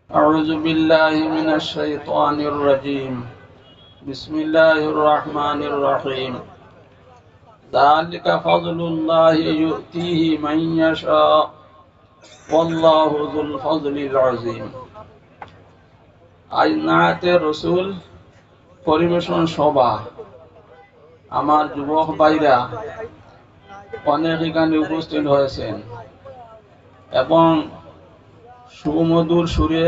أعوذ بالله من الشيطان الرجيم بسم الله الرحمن الرحيم ذلك فضل الله يؤتيه من يشاء والله ذو الفضل العظيم আইনাতে রসুল পরিবেশন সভা আমার যুবক ভাইরা অনেক এখানে উপস্থিত হয়েছেন এবং সুমধুর সুরে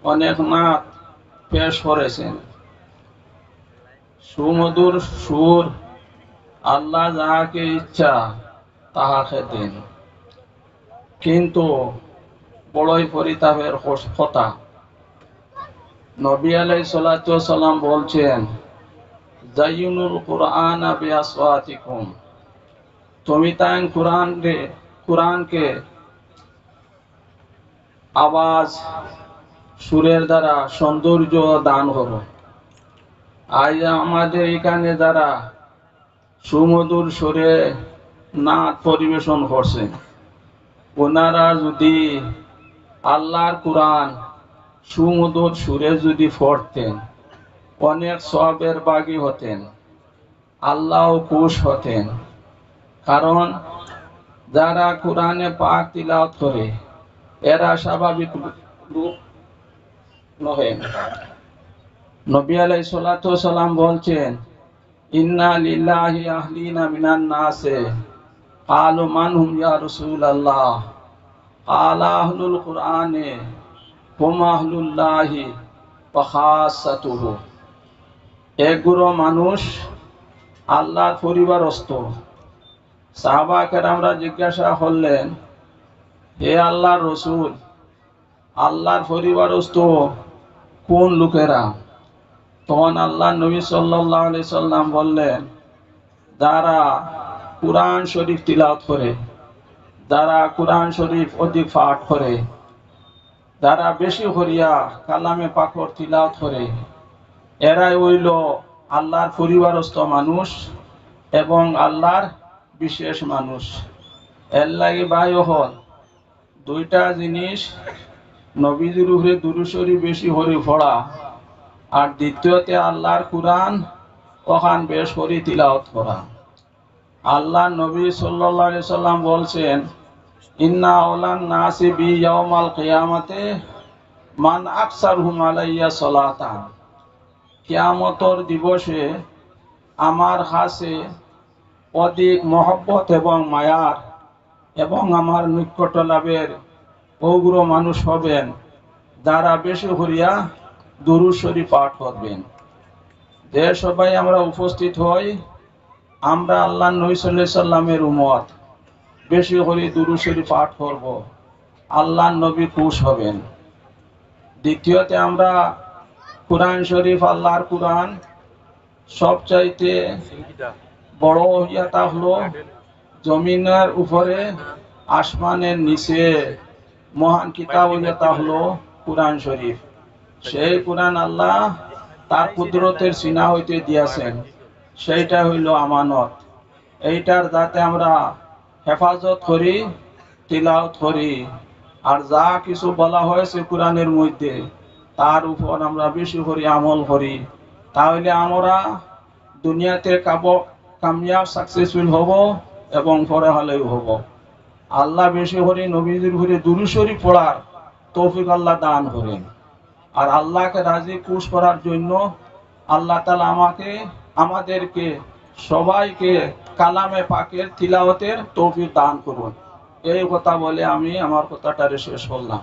অনেক নাত পেশ করেছেন। সুমধুর সুর আল্লাহ যাহাকে ইচ্ছা তাহাকে দেন, কিন্তু বড়ই পরিতাপের কথা, নবী আলাইহিস সালাতু ওয়াস সালাম বলছেন, জাইয়ুনুল কুরআনা বিআসওয়াতিকুম, তুমি তাই কুরআনকে আওয়াজ সুরের দ্বারা সৌন্দর্য দান করো। আজ আমাদের এখানে যারা সুমধুর সুরে নাচ পরিবেশন করছেন, ওনারা যদি আল্লাহর কুরআন সুমধুর সুরে যদি পড়তেন, অনেক সওয়াবের ভাগী হতেন, আল্লাহ খুশ হতেন। কারণ যারা কুরআনে পাক তিলাওয়াত করে এরা স্বাভাবিক লোক নহে। নবী আলাইহিস সালাতু ওয়াস সালাম বলছেন, ইন্না লিল্লাহি আহলিনা মিনান নাসে ক্বালু মান হুম ইয়া রাসূলুল্লাহ ক্বালা আহলুল কুরআনে হুম আহলুল্লাহি ওয়া খাসাতুহু। একগুলো মানুষ আল্লাহর পরিবারস্থ। সাহাবা কেরামরা জিজ্ঞাসা করলেন, হে আল্লাহর রসুল, আল্লাহর পরিবারস্থ কোন লোকেরা? তখন আল্লাহ নবী সাল্লাল্লাহু আলাইহি সাল্লাম বললেন, যারা কুরআন শরীফ তিলাওয়াত করে, যারা কুরআন শরীফ অধিক পাঠ করে, যারা বেশি করিয়া কালামে পাকর তিলাওয়াত করে, এরাই হইল আল্লাহর পরিবারস্থ মানুষ এবং আল্লাহর বিশেষ মানুষ। এর লাগি ভাই হল দুইটা জিনিস, নবীজির উপরে দুরূদ শরীফ বেশি করে পড়া, আর দ্বিতীয়তে আল্লাহর কুরআন ওখান বেশ করে তিলাওয়াত করা। আল্লাহ নবী সাল্লাল্লাহু আলাইহি সাল্লাম বলছেন, ইন্না আওলান নাসি বি ইয়াউমাল কিয়ামাতে মান আকসারহুম আলাইয়া সালাতান। কিয়ামতের দিবসে আমার কাছে অধিক মহব্বত এবং মায়ার এবং আমার নিকট লাভের ওগুলো মানুষ হবেন যারা বেশি করিয়া দুরূদ শরীফ পাঠ করবেন। যে সবাই আমরা উপস্থিত হই, আমরা আল্লাহ নবী সাল্লাল্লাহু আলাইহি সাল্লামের উম্মত, বেশি করে দুরূদ শরীফ পাঠ করব, আল্লাহ নবী খুশ হবেন। দ্বিতীয়তে আমরা কুরআন শরীফ, আল্লাহর কুরআন সবচাইতে বড় ইয়াটা হলো জমিনের উপরে আসমানের নিচে মহান কিতাব ইয়াটা হলো কুরআন শরীফ। সেই কুরআন আল্লাহ তার কুদরতের সিনা হইতে দিয়েছেন, সেইটা হইল আমানত। এইটার যাতে আমরা হেফাজত করি, তিলাওয়াত করি, আর যা কিছু বলা হয়েছে কুরআনের মধ্যে তার উপর আমরা বেশি করে আমল করি, তাহলে আমরা দুনিয়াতে কামিয়াব সাকসেসফুল হব এবং পরে হলেও হব। আল্লাহ বেশি করে নবীজির ঘুরে দুরূদ শরীফ পড়ার তৌফিক আল্লাহ দান করেন। আর আল্লাহকে রাজি খুশ করার জন্য আল্লাহ তাআলা আমাদেরকে সবাইকে কালামে পাকের তিলাওয়াতের তৌফিক দান করুন। এই কথা বলে আমি আমার কথাটা শেষ করলাম।